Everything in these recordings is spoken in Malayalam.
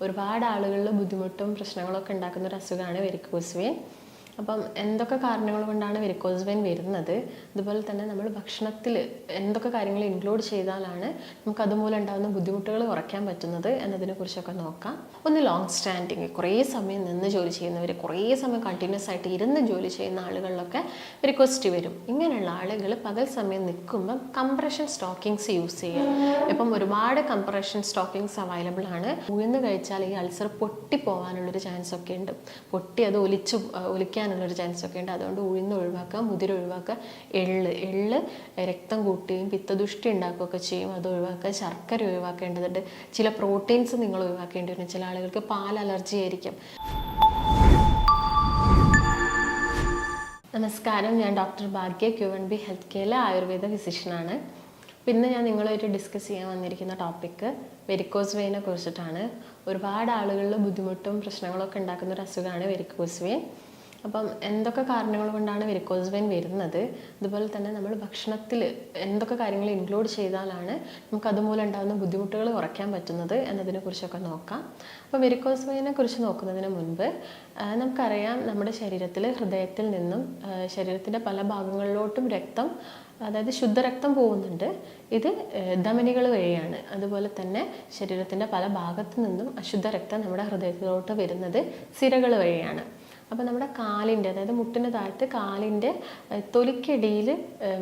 ഒരുപാട് ആളുകളിൽ ബുദ്ധിമുട്ടും പ്രശ്നങ്ങളൊക്കെ ഉണ്ടാക്കുന്ന ഒരു അസുഖമാണ് വെരിക്കോസ് വെയിൻ. അപ്പം എന്തൊക്കെ കാരണങ്ങൾ കൊണ്ടാണ് വെരിക്കോസ് വെയിൻ വരുന്നത്, അതുപോലെ തന്നെ നമ്മൾ ഭക്ഷണത്തിൽ എന്തൊക്കെ കാര്യങ്ങൾ ഇൻക്ലൂഡ് ചെയ്താലാണ് നമുക്ക് അതുമൂലം ഉണ്ടാകുന്ന ബുദ്ധിമുട്ടുകൾ കുറയ്ക്കാൻ പറ്റുന്നത് എന്നതിനെ കുറിച്ചൊക്കെ നോക്കാം. ഒന്ന് ലോങ് സ്റ്റാൻഡിങ്, കുറേ സമയം നിന്ന് ജോലി ചെയ്യുന്നവർ, കുറേ സമയം കണ്ടിന്യൂസ് ആയിട്ട് ഇരുന്ന് ജോലി ചെയ്യുന്ന ആളുകളിലൊക്കെ വെരിക്കോസിറ്റി വരും. ഇങ്ങനെയുള്ള ആളുകൾ പകൽ സമയം നിൽക്കുമ്പം കംപ്രഷൻ സ്റ്റോക്കിങ്സ് യൂസ് ചെയ്യുക. ഇപ്പം ഒരുപാട് കംപ്രഷൻ സ്റ്റോക്കിങ്സ് അവൈലബിൾ ആണ്. ഉഴുന്ന് കഴിച്ചാൽ ഈ അൾസർ പൊട്ടിപ്പോവാനുള്ളൊരു ചാൻസ് ഒക്കെ ഉണ്ട്. പൊട്ടി അത് ഒലിക്കാനുള്ളൊരു ചാൻസ് ഒക്കെ ഉണ്ട്. അതുകൊണ്ട് ഉഴുന്ന് ഒഴിവാക്കുക, മുതിര ഒഴിവാക്കുക. എള്ള് രക്തം കൂട്ടുകയും പിത്തദുഷ്ടി ഉണ്ടാക്കുകയൊക്കെ ചെയ്യും, അത് ഒഴിവാക്കുക. ശർക്കര ഒഴിവാക്കേണ്ടതുണ്ട്. ചില പ്രോട്ടീൻസ് നിങ്ങൾ ഒഴിവാക്കേണ്ടി വരും. ചില ആളുകൾക്ക് പാൽ അലർജി ആയിരിക്കും. നമസ്കാരം, ഞാൻ ഡോക്ടർ ഭാഗ്യ, Q&B ഹെൽത്ത് കെയറിലെ ആയുർവേദ ഫിസിഷ്യനാണ്. പിന്നെ ഞാൻ നിങ്ങളുമായിട്ട് ഡിസ്കസ് ചെയ്യാൻ വന്നിരിക്കുന്ന ടോപ്പിക്ക് വെരിക്കോസ് വെയിനെ കുറിച്ചിട്ടാണ്. ഒരുപാട് ആളുകളിൽ ബുദ്ധിമുട്ടും പ്രശ്നങ്ങളൊക്കെ ഉണ്ടാക്കുന്ന ഒരു അസുഖമാണ് വെരിക്കോസ് വെയിൻ. അപ്പം എന്തൊക്കെ കാരണങ്ങൾ കൊണ്ടാണ് വെരിക്കോസ് വെയിൻ വരുന്നത്, അതുപോലെ തന്നെ നമ്മൾ ഭക്ഷണത്തിൽ എന്തൊക്കെ കാര്യങ്ങൾ ഇൻക്ലൂഡ് ചെയ്താലാണ് നമുക്ക് അതുമൂലം ഉണ്ടാകുന്ന ബുദ്ധിമുട്ടുകൾ കുറയ്ക്കാൻ പറ്റുന്നത് എന്നതിനെ കുറിച്ചൊക്കെ നോക്കാം. അപ്പോൾ വെരിക്കോസ് വെയിനെ കുറിച്ച് നോക്കുന്നതിന് മുൻപ് നമുക്കറിയാം, നമ്മുടെ ശരീരത്തിൽ ഹൃദയത്തിൽ നിന്നും ശരീരത്തിൻ്റെ പല ഭാഗങ്ങളിലോട്ടും രക്തം, അതായത് ശുദ്ധരക്തം പോകുന്നുണ്ട്. ഇത് ധമനികൾ വഴിയാണ്. അതുപോലെ തന്നെ ശരീരത്തിൻ്റെ പല ഭാഗത്തു നിന്നും അശുദ്ധ രക്തം നമ്മുടെ ഹൃദയത്തിലോട്ട് വരുന്നത് സിരകൾ വഴിയാണ്. അപ്പോൾ നമ്മുടെ കാലിൻ്റെ, അതായത് മുട്ടിന് താഴത്ത് കാലിൻ്റെ തൊലിക്കടിയിൽ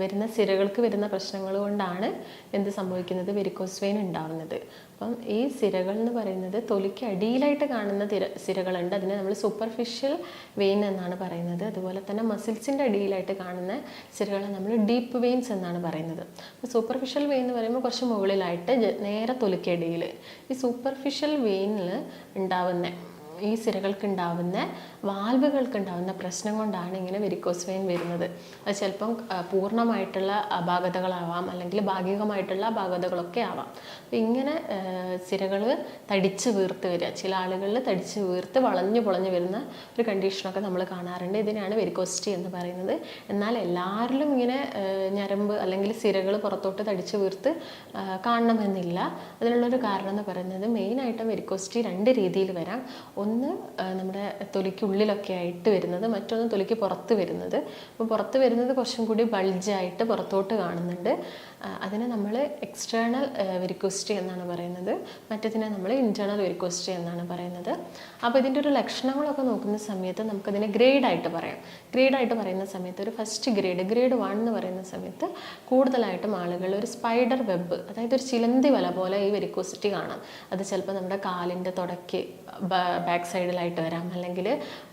വരുന്ന സിരകൾക്ക് വരുന്ന പ്രശ്നങ്ങൾ കൊണ്ടാണ് എന്ത് സംഭവിക്കുന്നത്, വെരിക്കോസ് വെയിൻ ഉണ്ടാവുന്നത്. അപ്പം ഈ സിരകൾ എന്ന് പറയുന്നത് തൊലിക്ക് അടിയിലായിട്ട് കാണുന്ന സിരകളുണ്ട്, അതിനെ നമ്മൾ സൂപ്പർഫിഷ്യൽ വെയിൻ എന്നാണ് പറയുന്നത്. അതുപോലെ തന്നെ മസിൽസിൻ്റെ അടിയിലായിട്ട് കാണുന്ന സിരകളെ നമ്മൾ ഡീപ്പ് വെയിൻസ് എന്നാണ് പറയുന്നത്. അപ്പോൾ സൂപ്പർഫിഷ്യൽ വെയിൻ എന്ന് പറയുമ്പോൾ കുറച്ച് മുകളിലായിട്ട് നേരെ തൊലിക്കടിയിൽ. ഈ സൂപ്പർഫിഷ്യൽ വെയിനിൽ ഉണ്ടാവുന്ന ഈ സിരകൾക്ക് ഉണ്ടാവുന്ന, വാൽവുകൾക്ക് ഉണ്ടാവുന്ന പ്രശ്നം കൊണ്ടാണ് ഇങ്ങനെ വെരിക്കോസ് വെയിൻ വരുന്നത്. അത് ചിലപ്പം പൂർണ്ണമായിട്ടുള്ള അപാകതകളാവാം, അല്ലെങ്കിൽ ഭാഗികമായിട്ടുള്ള അപാകതകളൊക്കെ ആവാം. അപ്പം ഇങ്ങനെ സിരകൾ തടിച്ച് വീർത്ത് വരിക, ചില ആളുകളിൽ തടിച്ച് വീർത്ത് വളഞ്ഞു പൊളഞ്ഞു വരുന്ന ഒരു കണ്ടീഷനൊക്കെ നമ്മൾ കാണാറുണ്ട്. ഇതിനാണ് വെരിക്കോസിറ്റി എന്ന് പറയുന്നത്. എന്നാൽ എല്ലാവരിലും ഇങ്ങനെ ഞരമ്പ് അല്ലെങ്കിൽ സിരകൾ പുറത്തോട്ട് തടിച്ച് വീർത്ത് കാണണമെന്നില്ല. അതിനുള്ളൊരു കാരണം എന്ന് പറയുന്നത്, മെയിനായിട്ടും വെരിക്കോസിറ്റി രണ്ട് രീതിയിൽ വരാം. ഒന്ന് നമ്മുടെ തൊലിക്കുള്ളിലൊക്കെ ആയിട്ട് വരുന്നത്, മറ്റൊന്ന് തൊലിക്ക് പുറത്ത് വരുന്നത്. അപ്പോൾ പുറത്ത് വരുന്നത് കുറച്ചും കൂടി ബൾജായിട്ട് പുറത്തോട്ട് കാണുന്നുണ്ട്. അതിനെ നമ്മൾ എക്സ്റ്റേണൽ വെരിക്കോസിറ്റി എന്നാണ് പറയുന്നത്. മറ്റതിനെ നമ്മൾ ഇൻറ്റേർണൽ വെരിക്കോസിറ്റി എന്നാണ് പറയുന്നത്. അപ്പോൾ ഇതിൻ്റെ ഒരു ലക്ഷണങ്ങളൊക്കെ നോക്കുന്ന സമയത്ത് നമുക്കതിനെ ഗ്രേഡായിട്ട് പറയാം. ഗ്രേഡായിട്ട് പറയുന്ന സമയത്ത് ഒരു ഫസ്റ്റ് ഗ്രേഡ് 1 എന്ന് പറയുന്ന സമയത്ത് കൂടുതലായിട്ടും ആളുകൾ ഒരു സ്പൈഡർ വെബ്, അതായത് ഒരു ചിലന്തി വല പോലെ ഈ വെരിക്കോസിറ്റി കാണാം. അത് ചിലപ്പോൾ നമ്മുടെ കാലിൻ്റെ തുടയ്ക്ക് ബാക്ക് സൈഡിലായിട്ട് വരാം, അല്ലെങ്കിൽ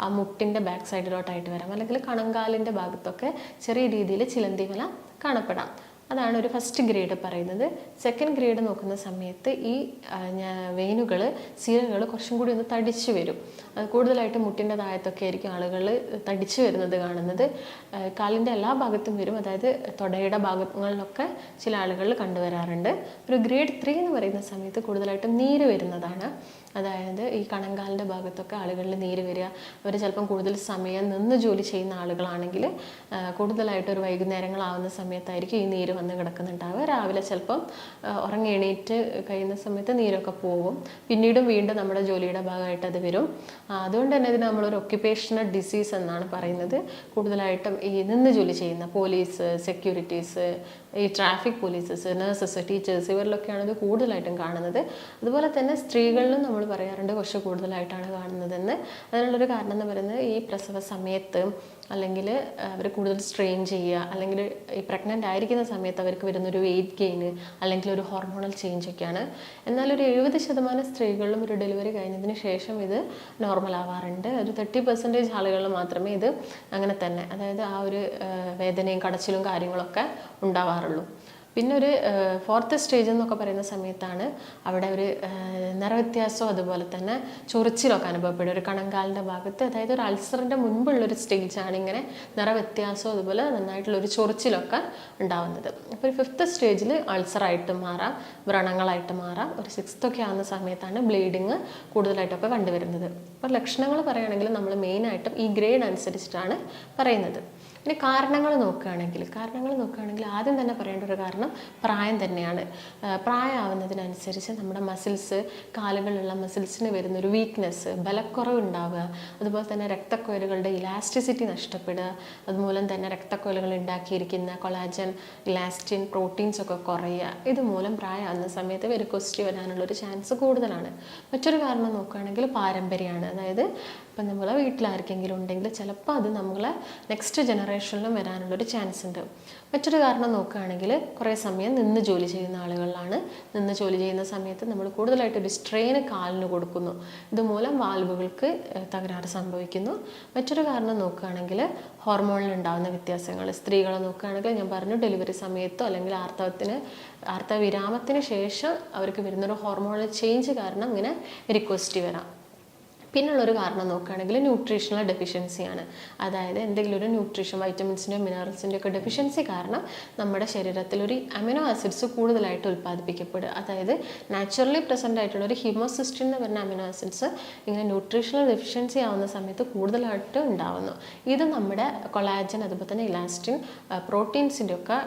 ആ മുട്ടിൻ്റെ ബാക്ക് സൈഡിലോട്ടായിട്ട് വരാം, അല്ലെങ്കിൽ കണങ്കാലിൻ്റെ ഭാഗത്തൊക്കെ ചെറിയ രീതിയിൽ ചിലന്തി വല കാണപ്പെടാം. അതാണ് ഒരു ഫസ്റ്റ് ഗ്രേഡ് പറയുന്നത്. സെക്കൻഡ് ഗ്രേഡ് നോക്കുന്ന സമയത്ത് ഈ വെയിനുകൾ, സിരകൾ കുറച്ചും കൂടി ഒന്ന് തടിച്ചു വരും. അത് കൂടുതലായിട്ട് മുട്ടിൻ്റെ താഴത്തൊക്കെ ആയിരിക്കും ആളുകൾ തടിച്ചു വരുന്നത് കാണുന്നത്. കാലിൻ്റെ എല്ലാ ഭാഗത്തും വരും, അതായത് തൊടയുടെ ഭാഗങ്ങളിലൊക്കെ ചില ആളുകളിൽ കണ്ടുവരാറുണ്ട്. ഒരു ഗ്രേഡ് 3 എന്ന് പറയുന്ന സമയത്ത് കൂടുതലായിട്ടും നീര് വരുന്നതാണ്. അതായത് ഈ കണങ്കാലിൻ്റെ ഭാഗത്തൊക്കെ ആളുകളിൽ നീര് വരിക. അവർ ചിലപ്പം കൂടുതൽ സമയം നിന്ന് ജോലി ചെയ്യുന്ന ആളുകളാണെങ്കിൽ കൂടുതലായിട്ട് ഒരു വൈകുന്നേരങ്ങളാവുന്ന സമയത്തായിരിക്കും ഈ നീര് വന്ന് കിടക്കുന്നുണ്ടാവുക. രാവിലെ ചിലപ്പം ഉറങ്ങി എണീറ്റ് കഴിയുന്ന സമയത്ത് നീരൊക്കെ പോകും. പിന്നീടും വീണ്ടും നമ്മുടെ ജോലിയുടെ ഭാഗമായിട്ട് അത് വരും. അതുകൊണ്ട് തന്നെ ഇതിന് നമ്മളൊരു ഒക്യുപ്പേഷണൽ ഡിസീസ് എന്നാണ് പറയുന്നത്. കൂടുതലായിട്ടും ഈ നിന്ന് ജോലി ചെയ്യുന്ന പോലീസ്, സെക്യൂരിറ്റീസ്, ഈ ട്രാഫിക് പോലീസസ്, നഴ്സസ്, ടീച്ചേഴ്സ്, ഇവരിലൊക്കെയാണ് ഇത് കൂടുതലായിട്ടും കാണുന്നത്. അതുപോലെ തന്നെ സ്ത്രീകളിലും നമ്മൾ പറയാറുണ്ട് കുറച്ച് കൂടുതലായിട്ടാണ് കാണുന്നതെന്ന്. അതിനുള്ളൊരു കാരണം എന്ന് പറയുന്നത്, ഈ പ്രസവ സമയത്ത് അല്ലെങ്കിൽ അവർ കൂടുതൽ സ്ട്രെയിൻ ചെയ്യുക, അല്ലെങ്കിൽ ഈ പ്രഗ്നൻ്റ് ആയിരിക്കുന്ന സമയത്ത് അവർക്ക് വരുന്നൊരു വെയിറ്റ് ഗെയിന്, അല്ലെങ്കിൽ ഒരു ഹോർമോണൽ ചേഞ്ച് ഒക്കെയാണ്. എന്നാൽ ഒരു 70% സ്ത്രീകളിലും ഒരു ഡെലിവറി കഴിഞ്ഞതിന് ശേഷം ഇത് നോർമൽ ആവാറുണ്ട്. ഒരു 30% ആളുകളിൽ മാത്രമേ ഇത് അങ്ങനെ തന്നെ, അതായത് ആ ഒരു വേദനയും കടച്ചിലും കാര്യങ്ങളൊക്കെ ഉണ്ടാവാറുള്ളൂ. പിന്നെ ഒരു 4th സ്റ്റേജ് എന്നൊക്കെ പറയുന്ന സമയത്താണ് അവിടെ ഒരു നിറവ്യത്യാസവും അതുപോലെ തന്നെ ചൊറിച്ചിലൊക്കെ അനുഭവപ്പെടും ഒരു കണങ്കാലിൻ്റെ ഭാഗത്ത്. അതായത് ഒരു അൾസറിൻ്റെ മുൻപുള്ളൊരു സ്റ്റേജാണ് ഇങ്ങനെ നിറവ്യത്യാസവും അതുപോലെ നന്നായിട്ടുള്ളൊരു ചൊറിച്ചിലൊക്കെ ഉണ്ടാവുന്നത്. അപ്പോൾ ഒരു 5th സ്റ്റേജിൽ അൾസറായിട്ട് മാറാം, വ്രണങ്ങളായിട്ട് മാറാം. ഒരു 6th ഒക്കെ ആവുന്ന സമയത്താണ് ബ്ലീഡിങ് കൂടുതലായിട്ടൊക്കെ കണ്ടുവരുന്നത്. അപ്പോൾ ലക്ഷണങ്ങൾ പറയുകയാണെങ്കിൽ നമ്മൾ മെയിനായിട്ടും ഈ ഗ്രേഡ് അനുസരിച്ചിട്ടാണ് പറയുന്നത്. ഇനി കാരണങ്ങൾ നോക്കുകയാണെങ്കിൽ ആദ്യം തന്നെ പറയേണ്ട ഒരു കാരണം പ്രായം തന്നെയാണ്. പ്രായമാവുന്നതിനനുസരിച്ച് നമ്മുടെ മസിൽസ്, കാലുകളിലുള്ള മസിൽസിന് വരുന്നൊരു വീക്ക്നെസ്, ബലക്കുറവ് ഉണ്ടാവുക, അതുപോലെ തന്നെ രക്തക്കുഴലുകളുടെ ഇലാസ്റ്റിസിറ്റി നഷ്ടപ്പെടുക, അതുമൂലം തന്നെ രക്തക്കുഴലുകൾ ഉണ്ടാക്കിയിരിക്കുന്ന കൊളാജൻ, ഇലാസ്റ്റിൻ, പ്രോട്ടീൻസ് ഒക്കെ കുറയുക. ഇതുമൂലം പ്രായമാകുന്ന സമയത്ത് വെരിക്കോസിറ്റി വരാനുള്ളൊരു ചാൻസ് കൂടുതലാണ്. മറ്റൊരു കാരണം നോക്കുകയാണെങ്കിൽ പാരമ്പര്യമാണ്. അതായത് ഇപ്പം നമ്മളെ വീട്ടിലാർക്കെങ്കിലും ഉണ്ടെങ്കിൽ ചിലപ്പോൾ അത് നമ്മളെ നെക്സ്റ്റ് ജനറേഷനിലും വരാനുള്ളൊരു ചാൻസ് ഉണ്ട്. മറ്റൊരു കാരണം നോക്കുകയാണെങ്കിൽ കുറേ സമയം നിന്ന് ജോലി ചെയ്യുന്ന ആളുകളിലാണ്. നിന്ന് ജോലി ചെയ്യുന്ന സമയത്ത് നമ്മൾ കൂടുതലായിട്ടൊരു സ്ട്രെയിൻ കാലിന് കൊടുക്കുന്നു. ഇതുമൂലം വാൽവുകൾക്ക് തകരാറ് സംഭവിക്കുന്നു. മറ്റൊരു കാരണം നോക്കുകയാണെങ്കിൽ ഹോർമോണിൽ ഉണ്ടാകുന്ന വ്യത്യാസങ്ങൾ. സ്ത്രീകളെ നോക്കുകയാണെങ്കിൽ ഞാൻ പറഞ്ഞു, ഡെലിവറി സമയത്തോ അല്ലെങ്കിൽ ആർത്തവ വിരാമത്തിന് ശേഷം അവർക്ക് വരുന്നൊരു ഹോർമോണൽ ചേഞ്ച് കാരണം ഇങ്ങനെ വെരിക്കോസിറ്റി വരാം. പിന്നുള്ളൊരു കാരണം നോക്കുകയാണെങ്കിൽ ന്യൂട്രീഷണൽ ഡെഫിഷ്യൻസിയാണ്. അതായത് എന്തെങ്കിലും ഒരു ന്യൂട്രീഷൻ, വൈറ്റമിൻസിൻ്റെയോ മിനറൽസിൻ്റെയോ ഒക്കെ ഡെഫിഷ്യൻസി കാരണം നമ്മുടെ ശരീരത്തിൽ ഒരു അമിനോ ആസിഡ്സ് കൂടുതലായിട്ട് ഉൽപ്പാദിപ്പിക്കപ്പെടുക. അതായത് നാച്ചുറലി പ്രസൻ്റ് ആയിട്ടുള്ള ഒരു ഹീമോസിസ്റ്റിൻ എന്ന് പറഞ്ഞ അമിനോ ആസിഡ്സ് ഇങ്ങനെ ന്യൂട്രീഷണൽ ഡെഫിഷ്യൻസി ആവുന്ന സമയത്ത് കൂടുതലായിട്ട് ഉണ്ടാവുന്നു. ഇത് നമ്മുടെ കൊളാജൻ, അതുപോലെ തന്നെ ഇലാസ്റ്റിൻ, പ്രോട്ടീൻസിൻ്റെ ഒക്കെ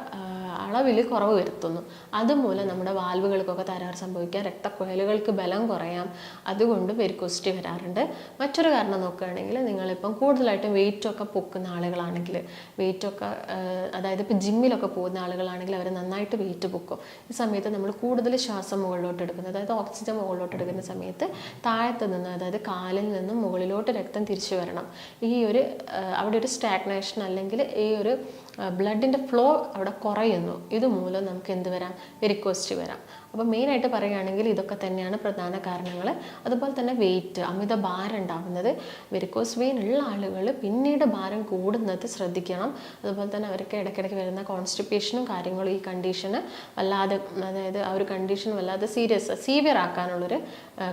അളവിൽ കുറവ് വരുത്തുന്നു. അതുമൂലം നമ്മുടെ വാൽവുകൾക്കൊക്കെ തകരാറ് സംഭവിക്കാം, രക്തക്കുഴലുകൾക്ക് ബലം കുറയാം. അതുകൊണ്ട് വെരിക്കോസിറ്റി വരാറുണ്ട്. മറ്റൊരു കാരണം നോക്കുകയാണെങ്കിൽ നിങ്ങളിപ്പം കൂടുതലായിട്ടും വെയിറ്റൊക്കെ പൊക്കുന്ന ആളുകളാണെങ്കിൽ, അതായത് ഇപ്പോൾ ജിമ്മിലൊക്കെ പോകുന്ന ആളുകളാണെങ്കിൽ അവർ നന്നായിട്ട് വെയിറ്റ് പൊക്കും. ഈ സമയത്ത് നമ്മൾ കൂടുതൽ ശ്വാസം മുകളിലോട്ട് എടുക്കുന്നത്, അതായത് ഓക്സിജൻ മുകളിലോട്ട് എടുക്കുന്ന സമയത്ത് താഴത്ത് നിന്ന്, അതായത് കാലിൽ നിന്നും മുകളിലോട്ട് രക്തം തിരിച്ചു വരണം. അവിടെ ഒരു സ്റ്റാഗ്നേഷൻ അല്ലെങ്കിൽ ഈ ഒരു ബ്ലഡിൻ്റെ ഫ്ലോ അവിടെ കുറയുന്നു. ഇതുമൂലം നമുക്ക് എന്ത് വരാം? വെരിക്കോസിറ്റി വരാം. അപ്പോൾ മെയിനായിട്ട് പറയുകയാണെങ്കിൽ ഇതൊക്കെ തന്നെയാണ് പ്രധാന കാരണങ്ങൾ. അതുപോലെ തന്നെ വെയിറ്റ്, അമിത ഭാരം ഉണ്ടാകുന്നത്, വെരിക്കോസ് വെയിൻ ഉള്ള ആളുകൾ പിന്നീട് ഭാരം കൂടുന്നത് ശ്രദ്ധിക്കണം. അതുപോലെ തന്നെ അവർക്ക് ഇടയ്ക്കിടയ്ക്ക് വരുന്ന കോൺസ്റ്റിപ്പേഷനും കാര്യങ്ങളും ഈ കണ്ടീഷന് വല്ലാതെ, അതായത് ആ ഒരു കണ്ടീഷൻ വല്ലാതെ സീവിയർ ആക്കാനുള്ളൊരു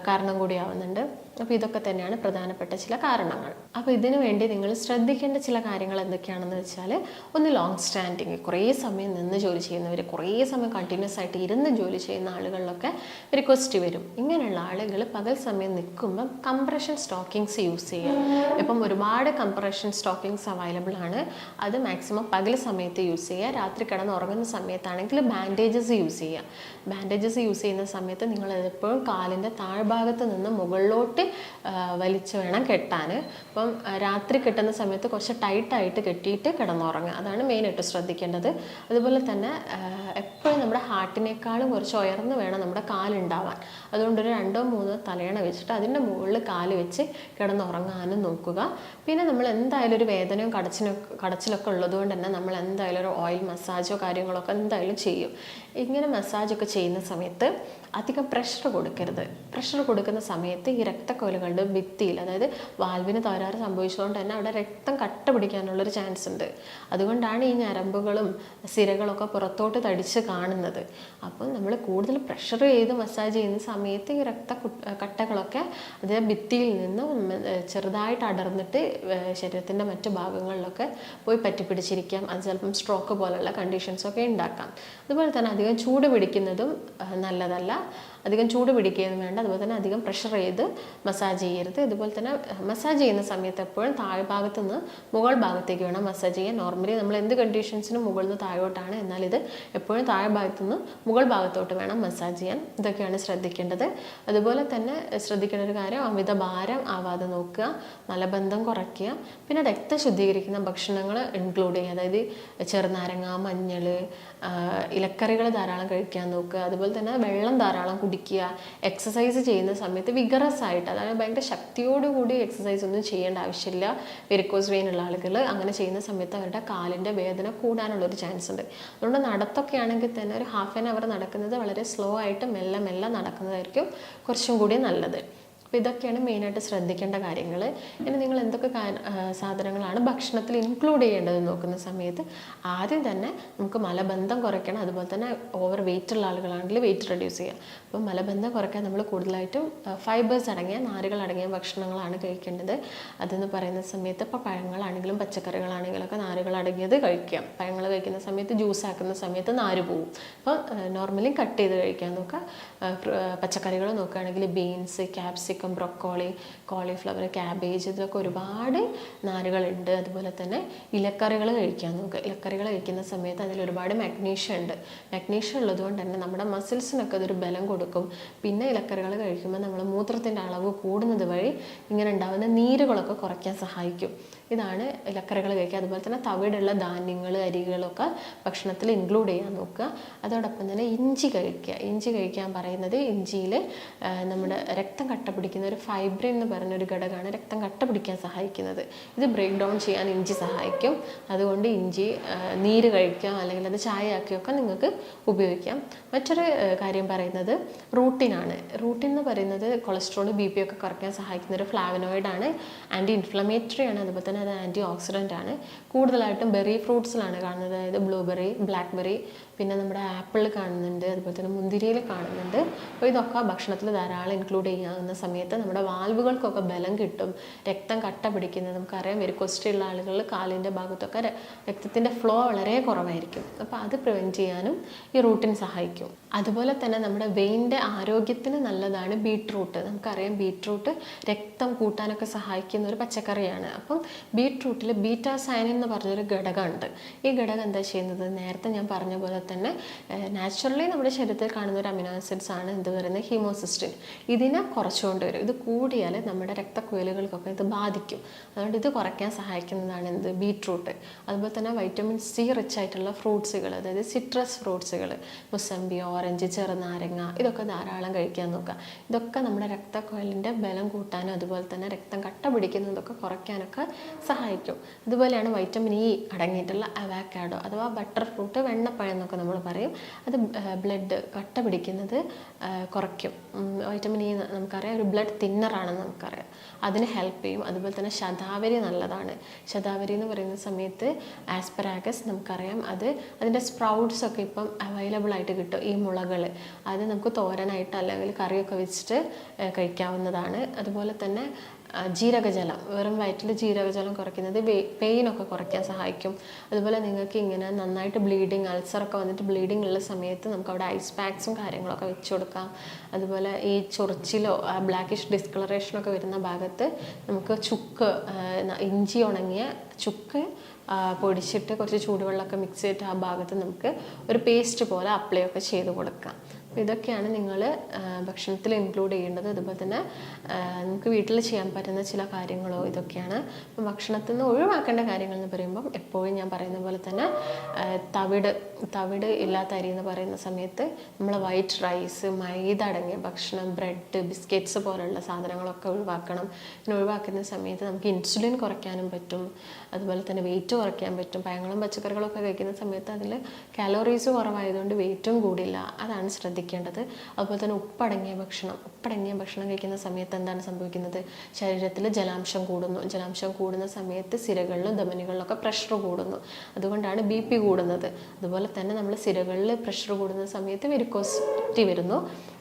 കാരണം കൂടിയാവുന്നുണ്ട്. അപ്പോൾ ഇതൊക്കെ തന്നെയാണ് പ്രധാനപ്പെട്ട ചില കാരണങ്ങൾ. അപ്പോൾ ഇതിനു വേണ്ടി നിങ്ങൾ ശ്രദ്ധിക്കേണ്ട ചില കാര്യങ്ങൾ എന്തൊക്കെയാണെന്ന് വെച്ചാൽ, ഒന്ന് ലോങ് സ്റ്റാൻഡിങ്, കുറേ സമയം നിന്ന് ജോലി ചെയ്യുന്നവർ, കുറേ സമയം കണ്ടിന്യൂസ് ആയിട്ട് ഇരുന്ന് ജോലി ചെയ്യുന്ന ആളുകളിലൊക്കെ വെരിക്കോസിറ്റി വരും. ഇങ്ങനെയുള്ള ആളുകൾ പകൽ സമയം നിൽക്കുമ്പം കംപ്രഷൻ സ്റ്റോക്കിങ്സ് യൂസ് ചെയ്യുക. ഇപ്പം ഒരുപാട് കംപ്രഷൻ സ്റ്റോക്കിങ്സ് അവൈലബിൾ ആണ്. അത് മാക്സിമം പകൽ സമയത്ത് യൂസ് ചെയ്യുക. രാത്രി കിടന്ന് ഉറങ്ങുന്ന സമയത്താണെങ്കിൽ ബാൻഡേജസ് യൂസ് ചെയ്യുക. ബാൻഡേജസ് യൂസ് ചെയ്യുന്ന സമയത്ത് നിങ്ങൾ എപ്പോഴും കാലിൻ്റെ താഴ്ഭാഗത്ത് നിന്ന് മുകളിലോട്ട് വലിച്ച് വേണം കെട്ടാൻ. അപ്പം രാത്രി കെട്ടുന്ന സമയത്ത് കുറച്ച് ടൈറ്റായിട്ട് കെട്ടിയിട്ട് കിടന്നുറങ്ങുക. അതാണ് മെയിനായിട്ട് ശ്രദ്ധിക്കേണ്ടത്. അതുപോലെ തന്നെ എപ്പോഴും നമ്മുടെ ഹാർട്ടിനേക്കാളും കുറച്ച് ഉയർന്ന് വേണം നമ്മുടെ കാലുണ്ടാവാൻ. അതുകൊണ്ടൊരു 2-3 തലയണ വെച്ചിട്ട് അതിൻ്റെ മുകളിൽ കാല് വെച്ച് കിടന്നുറങ്ങാനും നോക്കുക. പിന്നെ നമ്മൾ എന്തായാലും ഒരു വേദനയും കടച്ചിലൊക്കെ ഉള്ളതുകൊണ്ട് തന്നെ നമ്മൾ എന്തായാലും ഒരു ഓയിൽ മസാജോ കാര്യങ്ങളൊക്കെ എന്തായാലും ചെയ്യും. ഇങ്ങനെ മസാജൊക്കെ ചെയ്യുന്ന സമയത്ത് അധികം പ്രഷർ കൊടുക്കരുത്. പ്രഷർ കൊടുക്കുന്ന സമയത്ത് ഈ രക്തക്കുഴലുകളുടെ ഭിത്തിയിൽ, അതായത് വാൽവിന് തകരാറ് സംഭവിച്ചതുകൊണ്ട് തന്നെ അവിടെ രക്തം കട്ട പിടിക്കാനുള്ളൊരു ചാൻസ് ഉണ്ട്. അതുകൊണ്ടാണ് ഈ ഞരമ്പുകളും സിരകളൊക്കെ പുറത്തോട്ട് തടിച്ച് കാണുന്നത്. അപ്പം നമ്മൾ കൂടുതൽ പ്രഷർ ചെയ്ത് മസാജ് ചെയ്യുന്ന സമയത്ത് ഈ കട്ടകളൊക്കെ അതേ ഭിത്തിയിൽ നിന്ന് ചെറുതായിട്ട് അടർന്നിട്ട് ശരീരത്തിൻ്റെ മറ്റു ഭാഗങ്ങളിലൊക്കെ പോയി പറ്റിപ്പിടിച്ചിരിക്കാം. അത് ചിലപ്പം സ്ട്രോക്ക് പോലുള്ള കണ്ടീഷൻസൊക്കെ ഉണ്ടാക്കാം. അതുപോലെ തന്നെ അധികം ചൂട് പിടിക്കുന്നതും നല്ലതല്ല. അധികം ചൂട് പിടിക്കുകയും വേണ്ട. അതുപോലെ തന്നെ അധികം പ്രഷർ ചെയ്ത് മസാജ് ചെയ്യരുത്. അതുപോലെ തന്നെ മസാജ് ചെയ്യുന്ന സമയത്ത് എപ്പോഴും താഴ്ഭാഗത്തു നിന്ന് മുകൾ ഭാഗത്തേക്ക് വേണം മസാജ് ചെയ്യാൻ. നോർമലി നമ്മൾ എന്ത് കണ്ടീഷൻസിനും മുകളിൽ നിന്ന് താഴോട്ടാണ്, എന്നാൽ ഇത് എപ്പോഴും താഴ്ഭാഗത്തു നിന്ന് മുകൾ ഭാഗത്തോട്ട് വേണം മസാജ് ചെയ്യാൻ. ഇതൊക്കെയാണ് ശ്രദ്ധിക്കേണ്ടത്. അതുപോലെ തന്നെ ശ്രദ്ധിക്കേണ്ട ഒരു കാര്യം, അമിത ഭാരം ആവാതെ നോക്കുക, മലബന്ധം കുറയ്ക്കുക, പിന്നെ രക്തം ശുദ്ധീകരിക്കുന്ന ഭക്ഷണങ്ങൾ ഇൻക്ലൂഡ് ചെയ്യുക. അതായത് ചെറുനാരങ്ങ, മഞ്ഞൾ, ഇലക്കറികൾ ധാരാളം കഴിക്കാൻ നോക്കുക. അതുപോലെ തന്നെ വെള്ളം ധാരാളം കുടിക്കുക. എക്സസൈസ് ചെയ്യുന്ന സമയത്ത് വിഗറസ് ആയിട്ട്, അതായത് ഭയങ്കര ശക്തിയോടുകൂടി എക്സസൈസ് ഒന്നും ചെയ്യേണ്ട ആവശ്യമില്ല. വെരിക്കോസ് വെയിൻ ഉള്ള ആളുകൾ അങ്ങനെ ചെയ്യുന്ന സമയത്ത് അവരുടെ കാലിൻ്റെ വേദന കൂടാനുള്ളൊരു ചാൻസ് ഉണ്ട്. അതുകൊണ്ട് നടത്തൊക്കെ ആണെങ്കിൽ തന്നെ ഒരു ഹാഫ് ആൻ അവർ നടക്കുന്നത് വളരെ സ്ലോ ആയിട്ട് മെല്ലെ മെല്ലെ നടക്കുന്നതായിരിക്കും കുറച്ചും കൂടി നല്ലത്. അപ്പോൾ ഇതൊക്കെയാണ് മെയിനായിട്ട് ശ്രദ്ധിക്കേണ്ട കാര്യങ്ങൾ. ഇനി നിങ്ങൾ എന്തൊക്കെ സാധനങ്ങളാണ് ഭക്ഷണത്തിൽ ഇൻക്ലൂഡ് ചെയ്യേണ്ടത് നോക്കുന്ന സമയത്ത് ആദ്യം തന്നെ നമുക്ക് മലബന്ധം കുറയ്ക്കണം. അതുപോലെ തന്നെ ഓവർ വെയിറ്റ് ഉള്ള ആളുകളാണെങ്കിൽ വെയിറ്റ് റെഡ്യൂസ് ചെയ്യുക. അപ്പോൾ മലബന്ധം കുറയ്ക്കാൻ നമ്മൾ കൂടുതലായിട്ടും ഫൈബേഴ്സ് അടങ്ങിയ, നാരുകൾ അടങ്ങിയ ഭക്ഷണങ്ങളാണ് കഴിക്കേണ്ടത്. അതെന്ന് പറയുന്ന സമയത്ത് ഇപ്പോൾ പഴങ്ങളാണെങ്കിലും പച്ചക്കറികളാണെങ്കിലും ഒക്കെ നാരുകൾ അടങ്ങിയത് കഴിക്കാം. പഴങ്ങൾ കഴിക്കുന്ന സമയത്ത്, ജ്യൂസ് ആക്കുന്ന സമയത്ത് നാര് പോവും. അപ്പോൾ നോർമലി കട്ട് ചെയ്ത് കഴിക്കാൻ നോക്കുക. പച്ചക്കറികൾ നോക്കുകയാണെങ്കിൽ beans, capsicum, capsicum, broccoli, cauliflower, cabbage, ഇതിലൊക്കെ ഒരുപാട് നാരുകളുണ്ട്. അതുപോലെ തന്നെ ഇലക്കറികൾ കഴിക്കാൻ നോക്കുക. ഇലക്കറികൾ കഴിക്കുന്ന സമയത്ത് അതിൽ ഒരുപാട് മാഗ്നീഷ്യം ഉണ്ട്. മാഗ്നീഷ്യം ഉള്ളതുകൊണ്ട് തന്നെ നമ്മുടെ മസിൽസിനൊക്കെ അതൊരു ബലം കൊടുക്കും. പിന്നെ ഇലക്കറികൾ കഴിക്കുമ്പോൾ നമ്മൾ മൂത്രത്തിൻ്റെ അളവ് കൂടുന്നത് വഴി ഇങ്ങനെ ഉണ്ടാകുന്ന നീരുകളൊക്കെ കുറയ്ക്കാൻ സഹായിക്കും. ഇതാണ് ഇലക്കറികൾ കഴിക്കുക. അതുപോലെ തന്നെ തവിടുള്ള ധാന്യങ്ങൾ, അരികളൊക്കെ ഭക്ഷണത്തിൽ ഇൻക്ലൂഡ് ചെയ്യാൻ നോക്കുക. അതോടൊപ്പം തന്നെ ഇഞ്ചി കഴിക്കുക. ഇഞ്ചി കഴിക്കാൻ പറയുന്നത് ഇഞ്ചിയിൽ നമ്മുടെ രക്തം കട്ട പിടിക്കുന്ന ഒരു ഫൈബ്രിൻ എന്ന് പറഞ്ഞൊരു ഘടകമാണ് രക്തം കട്ട പിടിക്കാൻ സഹായിക്കുന്നത്. ഇത് ബ്രേക്ക് ഡൗൺ ചെയ്യാൻ ഇഞ്ചി സഹായിക്കും. അതുകൊണ്ട് ഇഞ്ചി നീര് കഴിക്കാം, അല്ലെങ്കിൽ അത് ചായ ആക്കിയൊക്കെ നിങ്ങൾക്ക് ഉപയോഗിക്കാം. മറ്റൊരു കാര്യം പറയുന്നത് റൂട്ടിനാണ്. റൂട്ടിൻ എന്ന് പറയുന്നത് കൊളസ്ട്രോൾ, BP ഒക്കെ കുറയ്ക്കാൻ സഹായിക്കുന്ന ഒരു ഫ്ലാവനോയിഡാണ്. ആൻറ്റി ഇൻഫ്ലമേറ്ററി ആണ്. അതുപോലെ തന്നെ അത് ആൻറ്റി ഓക്സിഡൻ്റ് ആണ്. കൂടുതലായിട്ടും ബെറി ഫ്രൂട്ട്സിലാണ് കാണുന്നത്. അതായത് ബ്ലൂബെറി, ബ്ലാക്ക്ബെറി, പിന്നെ നമ്മുടെ ആപ്പിളിൽ കാണുന്നുണ്ട്, അതുപോലെ തന്നെ മുന്തിരിയിൽ കാണുന്നുണ്ട്. അപ്പോൾ ഇതൊക്കെ ഭക്ഷണത്തിൽ ധാരാളം ഇൻക്ലൂഡ് ചെയ്യാവുന്ന സമയത്ത് നമ്മുടെ വാൽവുകൾക്കൊക്കെ ബലം കിട്ടും. രക്തം കട്ട പിടിക്കുന്നത് നമുക്കറിയാം. വെരിക്കോസിറ്റി ഉള്ള ആളുകളിൽ കാലിൻ്റെ ഭാഗത്തൊക്കെ രക്തത്തിൻ്റെ ഫ്ലോ വളരെ കുറവായിരിക്കും. അപ്പോൾ അത് പ്രിവെൻറ്റ് ചെയ്യാനും ഈ റൂട്ടിൻ സഹായിക്കും. അതുപോലെ തന്നെ നമ്മുടെ വെയിൻ്റെ ആരോഗ്യത്തിന് നല്ലതാണ് ബീട്രൂട്ട്. നമുക്കറിയാം ബീട്രൂട്ട് രക്തം കൂട്ടാനൊക്കെ സഹായിക്കുന്ന ഒരു പച്ചക്കറിയാണ്. അപ്പം ബീട്രൂട്ടിൽ ബീറ്റാസൈനിൻ എന്ന് പറഞ്ഞൊരു ഘടകമുണ്ട്. ഈ ഘടകം എന്താ ചെയ്യുന്നത്? നേരത്തെ ഞാൻ പറഞ്ഞ പോലെ തന്നെ നാച്ചുറലി നമ്മുടെ ശരീരത്തിൽ കാണുന്ന ഒരു അമിനോ ആസിഡ്സ് ആണ് എന്ത് പറയുന്നത്? ഹീമോസിസ്റ്റിൻ. ഇതിനെ കുറച്ചുകൊണ്ട് വരും. ഇത് കൂടിയാൽ നമ്മുടെ രക്തക്കുഴലുകൾക്കൊക്കെ ഇത് ബാധിക്കും. അതുകൊണ്ട് ഇത് കുറയ്ക്കാൻ സഹായിക്കുന്നതാണ് എന്ത്? ബീട്രൂട്ട്. അതുപോലെ തന്നെ വൈറ്റമിൻ C റിച്ച് ആയിട്ടുള്ള ഫ്രൂട്ട്സുകൾ, അതായത് സിട്രസ് ഫ്രൂട്ട്സുകൾ, മുസമ്പി, ഓറഞ്ച്, ചെറുനാരങ്ങ, ഇതൊക്കെ ധാരാളം കഴിക്കാൻ നോക്കുക. ഇതൊക്കെ നമ്മുടെ രക്തക്കുഴലിൻ്റെ ബലം കൂട്ടാനും അതുപോലെ തന്നെ രക്തം കട്ട പിടിക്കുന്നതൊക്കെ കുറയ്ക്കാനൊക്കെ സഹായിക്കും. അതുപോലെയാണ് വൈറ്റമിൻ E അടങ്ങിയിട്ടുള്ള അവാക്കാഡോ അഥവാ ബട്ടർ ഫ്രൂട്ട്, വെണ്ണപ്പഴം എന്നൊക്കെ നമ്മൾ പറയും. അത് ബ്ലഡ് കട്ട പിടിക്കുന്നത് കുറയ്ക്കും. വൈറ്റമിൻ E നമുക്കറിയാം ഒരു ബ്ലഡ് തിന്നറാണെന്ന് നമുക്കറിയാം. അതിന് ഹെൽപ്പ് ചെയ്യും. അതുപോലെ തന്നെ ശതാവരി നല്ലതാണ്. ശതാവരി എന്ന് പറയുന്ന സമയത്ത് ആസ്പരാഗസ് നമുക്കറിയാം, അതിൻ്റെ സ്പ്രൗട്ട്സ് ഒക്കെ ഇപ്പം അവൈലബിൾ ആയിട്ട് കിട്ടും. ഈ മുളകൾ അത് നമുക്ക് തോരനായിട്ട് അല്ലെങ്കിൽ കറിയൊക്കെ വെച്ചിട്ട് കഴിക്കാവുന്നതാണ്. അതുപോലെ തന്നെ ജീരകജലം, വെറും വയറ്റിൽ ജീരകജലം കുറയ്ക്കുന്നത് പെയിനൊക്കെ കുറയ്ക്കാൻ സഹായിക്കും. അതുപോലെ നിങ്ങൾക്ക് ഇങ്ങനെ നന്നായിട്ട് ബ്ലീഡിങ്, അൾസറൊക്കെ വന്നിട്ട് ബ്ലീഡിങ് ഉള്ള സമയത്ത് നമുക്ക് അവിടെ ഐസ് പാക്സും കാര്യങ്ങളൊക്കെ വെച്ച് കൊടുക്കാം. അതുപോലെ ഈ ചൊറിച്ചിലോ ബ്ലാക്കിഷ് ഡിസ്കളറേഷനൊക്കെ വരുന്ന ഭാഗത്ത് നമുക്ക് ചുക്ക്, ഇഞ്ചി ഉണങ്ങിയ ചുക്ക് പൊടിച്ചിട്ട് കുറച്ച് ചൂടുവെള്ളമൊക്കെ മിക്സ് ചെയ്തിട്ട് ആ ഭാഗത്ത് നമുക്ക് ഒരു പേസ്റ്റ് പോലെ അപ്ലൈ ഒക്കെ ചെയ്ത് കൊടുക്കാം. ഇതൊക്കെയാണ് നിങ്ങൾ ഭക്ഷണത്തിൽ ഇൻക്ലൂഡ് ചെയ്യേണ്ടത്. അതുപോലെ തന്നെ നമുക്ക് വീട്ടിൽ ചെയ്യാൻ പറ്റുന്ന ചില കാര്യങ്ങളോ ഇതൊക്കെയാണ്. അപ്പം ഭക്ഷണത്തിൽ നിന്ന് ഒഴിവാക്കേണ്ട കാര്യങ്ങൾ എന്ന് പറയുമ്പം എപ്പോഴും ഞാൻ പറയുന്ന പോലെ തന്നെ തവിട് ഇല്ലാത്ത അരി എന്ന് പറയുന്ന സമയത്ത് നമ്മൾ വൈറ്റ് റൈസ്, മൈദ അടങ്ങിയ ഭക്ഷണം, ബ്രെഡ്, ബിസ്ക്കറ്റ്സ് പോലുള്ള സാധനങ്ങളൊക്കെ ഒഴിവാക്കണം. പിന്നെ ഒഴിവാക്കുന്ന സമയത്ത് നമുക്ക് ഇൻസുലിൻ കുറയ്ക്കാനും പറ്റും. അതുപോലെ തന്നെ വെയിറ്റ് കുറയ്ക്കാൻ പറ്റും. പഴങ്ങളും പച്ചക്കറികളൊക്കെ കഴിക്കുന്ന സമയത്ത് അതിൽ കാലോറീസ് കുറവായതുകൊണ്ട് വെയിറ്റും കൂടില്ല. അതാണ് ശ്രദ്ധിക്കേണ്ടത്. അതുപോലെ തന്നെ ഉപ്പടങ്ങിയ ഭക്ഷണം കഴിക്കുന്ന സമയത്ത് എന്താണ് സംഭവിക്കുന്നത്? ശരീരത്തിൽ ജലാംശം കൂടുന്നു. ജലാംശം കൂടുന്ന സമയത്ത് സിരകളിലും ധമനികളിലൊക്കെ പ്രഷർ കൂടുന്നു. അതുകൊണ്ടാണ് BP കൂടുന്നത്. അതുപോലെ തന്നെ നമ്മൾ സിരകളിൽ പ്രഷർ കൂടുന്ന സമയത്ത് വെരിക്കോസിറ്റി വരുന്നു.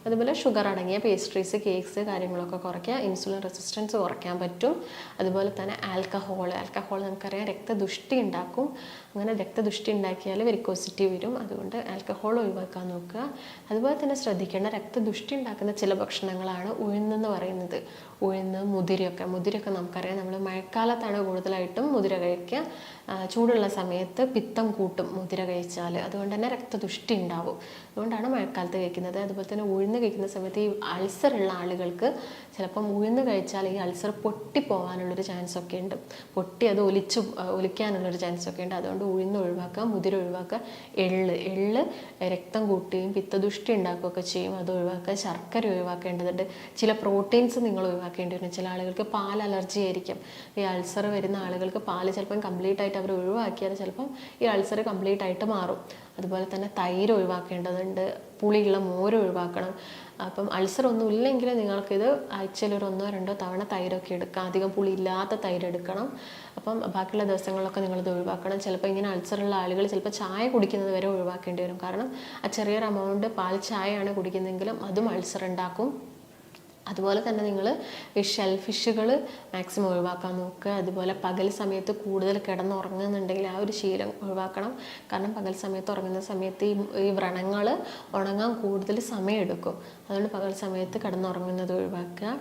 അതുപോലെ ഷുഗർ അടങ്ങിയ പേസ്ട്രീസ്, കേക്ക്സ് കാര്യങ്ങളൊക്കെ കുറയ്ക്കുക. ഇൻസുലിൻ റെസിസ്റ്റൻസ് കുറയ്ക്കാൻ പറ്റും. അതുപോലെ തന്നെ ആൽക്കഹോൾ നമുക്കറിയാം രക്തദുഷ്ടി ഉണ്ടാക്കും. അങ്ങനെ രക്തദുഷ്ടി ഉണ്ടാക്കിയാൽ വെരിക്കോസിറ്റി വരും. അതുകൊണ്ട് ആൽക്കഹോൾ ഒഴിവാക്കാൻ നോക്കുക. അതുപോലെ തന്നെ ശ്രദ്ധിക്കേണ്ട രക്തദുഷ്ടി ഉണ്ടാക്കുന്ന ചില ഭക്ഷണങ്ങളാണ് ഉഴുന്നെന്ന് പറയുന്നത്. ഉഴുന്ന്, മുതിരയൊക്കെ നമുക്കറിയാം. നമ്മൾ മഴക്കാലത്താണ് കൂടുതലായിട്ടും മുതിര കഴിക്കുക. ചൂടുള്ള സമയത്ത് പിത്തം കൂട്ടും മുതിര കഴിച്ചാൽ. അതുകൊണ്ട് തന്നെ രക്തദുഷ്ടി ഉണ്ടാവും. അതുകൊണ്ടാണ് മഴക്കാലത്ത് കഴിക്കുന്നത്. അതുപോലെ തന്നെ ഉഴുന്ന് കഴിക്കുന്ന സമയത്ത് ഈ അൾസർ ഉള്ള ആളുകൾക്ക് ചിലപ്പം ഉഴുന്ന് കഴിച്ചാൽ ഈ അൾസർ പൊട്ടിപ്പോവാനുള്ളൊരു ചാൻസ് ഒക്കെ ഉണ്ട്. പൊട്ടി അത് ഒലിക്കാനുള്ളൊരു ചാൻസ് ഒക്കെ ഉണ്ട്. അതുകൊണ്ട് ഉഴുന്ന് ഒഴിവാക്കുക, മുതിര ഒഴിവാക്കുക. എള്ള് രക്തം കൂട്ടുകയും പിത്തദുഷ്ടി ഉണ്ടാക്കുകയൊക്കെ ചെയ്യും. അത് ഒഴിവാക്കുക. ശർക്കര ഒഴിവാക്കേണ്ടതുണ്ട്. ചില പ്രോട്ടീൻസ് നിങ്ങൾ ഒഴിവാക്കേണ്ടി വരും. ചില ആളുകൾക്ക് പാൽ അലർജി ആയിരിക്കും. ഈ അൾസർ വരുന്ന ആളുകൾക്ക് പാല് ചിലപ്പം കംപ്ലീറ്റ് ആയിട്ട് അവർ ഒഴിവാക്കിയാൽ ചിലപ്പം ഈ അൾസർ കംപ്ലീറ്റ് ആയിട്ട് മാറും. അതുപോലെ തന്നെ തൈര് ഒഴിവാക്കേണ്ടതുണ്ട്. പുളിയുള്ള മോര് ഒഴിവാക്കണം. അപ്പം അൾസർ ഒന്നും ഇല്ലെങ്കിൽ നിങ്ങൾക്കിത് ആഴ്ചയിൽ ഒരു 1-2 തവണ തൈരൊക്കെ എടുക്കാം. അധികം പുളി ഇല്ലാത്ത തൈര് എടുക്കണം. അപ്പം ബാക്കിയുള്ള ദിവസങ്ങളിലൊക്കെ നിങ്ങളിത് ഒഴിവാക്കണം. ചിലപ്പോൾ ഇങ്ങനെ അൾസറുള്ള ആളുകൾ ചിലപ്പോൾ ചായ കുടിക്കുന്നത് വരെ ഒഴിവാക്കേണ്ടി വരും. കാരണം ആ ചെറിയൊരു എമൗണ്ട് പാൽ ചായയാണ് കുടിക്കുന്നതെങ്കിലും അതും അൾസർ ഉണ്ടാക്കും. അതുപോലെ തന്നെ നിങ്ങൾ ഈ ഷെൽഫിഷുകൾ മാക്സിമം ഒഴിവാക്കാൻ നോക്കുക. അതുപോലെ പകൽ സമയത്ത് കൂടുതൽ കിടന്നുറങ്ങുന്നുണ്ടെങ്കിൽ ആ ഒരു ശീലം ഒഴിവാക്കണം. കാരണം പകൽ സമയത്ത് ഉറങ്ങുന്ന സമയത്ത് ഈ വ്രണങ്ങൾ ഉണങ്ങാൻ കൂടുതൽ സമയമെടുക്കും. അതുകൊണ്ട് പകൽ സമയത്ത് കിടന്നുറങ്ങുന്നത് ഒഴിവാക്കുക.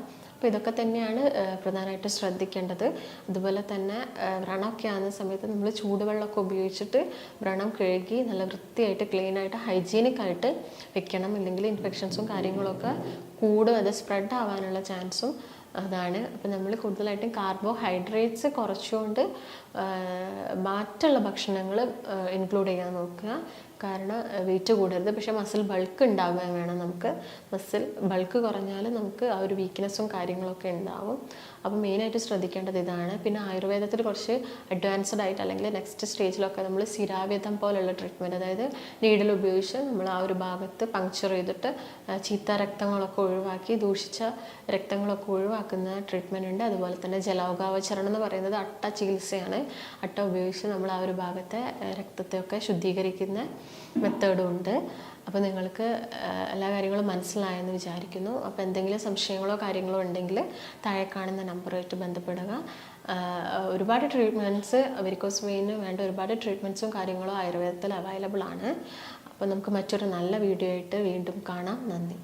അപ്പോൾ ഇതൊക്കെ തന്നെയാണ് പ്രധാനമായിട്ട് ശ്രദ്ധിക്കേണ്ടത്. അതുപോലെ തന്നെ വ്രണമൊക്കെ ആകുന്ന സമയത്ത് നമ്മൾ ചൂടുവെള്ളമൊക്കെ ഉപയോഗിച്ചിട്ട് വ്രണം കഴുകി നല്ല വൃത്തിയായിട്ട് ക്ലീനായിട്ട് ഹൈജീനിക് ആയിട്ട് വെക്കണം. ഇല്ലെങ്കിൽ ഇൻഫെക്ഷൻസും കാര്യങ്ങളൊക്കെ കൂടും, അത് സ്പ്രെഡ് ആവാനുള്ള ചാൻസും അതാണ്. അപ്പം നമ്മൾ കൂടുതലായിട്ടും കാർബോഹൈഡ്രേറ്റ്സ് കുറച്ചുകൊണ്ട് മറ്റുള്ള ഭക്ഷണങ്ങൾ ഇൻക്ലൂഡ് ചെയ്യാൻ നോക്കുക. കാരണം വെയിറ്റ് കൂടരുത്, പക്ഷേ മസിൽ ബൾക്ക് ഉണ്ടാവുകയും വേണം. നമുക്ക് മസിൽ ബൾക്ക് കുറഞ്ഞാൽ നമുക്ക് ആ ഒരു വീക്ക്നെസ്സും കാര്യങ്ങളൊക്കെ ഉണ്ടാവും. അപ്പോൾ മെയിനായിട്ട് ശ്രദ്ധിക്കേണ്ടത് ഇതാണ്. പിന്നെ ആയുർവേദത്തിൽ കുറച്ച് അഡ്വാൻസ്ഡ് ആയിട്ട് അല്ലെങ്കിൽ നെക്സ്റ്റ് സ്റ്റേജിലൊക്കെ നമ്മൾ സ്ഥിരാവേദം പോലുള്ള ട്രീറ്റ്മെൻറ്റ്, അതായത് നീഡിൽ ഉപയോഗിച്ച് നമ്മൾ ആ ഒരു ഭാഗത്ത് പങ്ക്ചർ ചെയ്തിട്ട് ചീത്ത രക്തങ്ങളൊക്കെ ഒഴിവാക്കി ദൂഷിച്ച രക്തങ്ങളൊക്കെ ഒഴിവാക്കുന്ന ട്രീറ്റ്മെൻറ്റ് ഉണ്ട്. അതുപോലെ തന്നെ ജലൗകാവചരണം എന്ന് പറയുന്നത് അട്ട ചികിത്സയാണ്. അട്ട ഉപയോഗിച്ച് നമ്മൾ ആ ഒരു ഭാഗത്തെ രക്തത്തെയൊക്കെ ശുദ്ധീകരിക്കുന്ന മെത്തേഡും ഉണ്ട്. അപ്പോൾ നിങ്ങൾക്ക് എല്ലാ കാര്യങ്ങളും മനസ്സിലായെന്ന് വിചാരിക്കുന്നു. അപ്പോൾ എന്തെങ്കിലും സംശയങ്ങളോ കാര്യങ്ങളോ ഉണ്ടെങ്കിൽ താഴെ കാണുന്ന നമ്പറുമായിട്ട് ബന്ധപ്പെടുക. ഒരുപാട് ട്രീറ്റ്മെൻറ്റ്സ് വെരിക്കോസ് വെയിന് വേണ്ട ഒരുപാട് ട്രീറ്റ്മെൻറ്റ്സും കാര്യങ്ങളും ആയുർവേദത്തിൽ അവൈലബിൾ ആണ്. അപ്പോൾ നമുക്ക് മറ്റൊരു നല്ല വീഡിയോ ആയിട്ട് വീണ്ടും കാണാം. നന്ദി.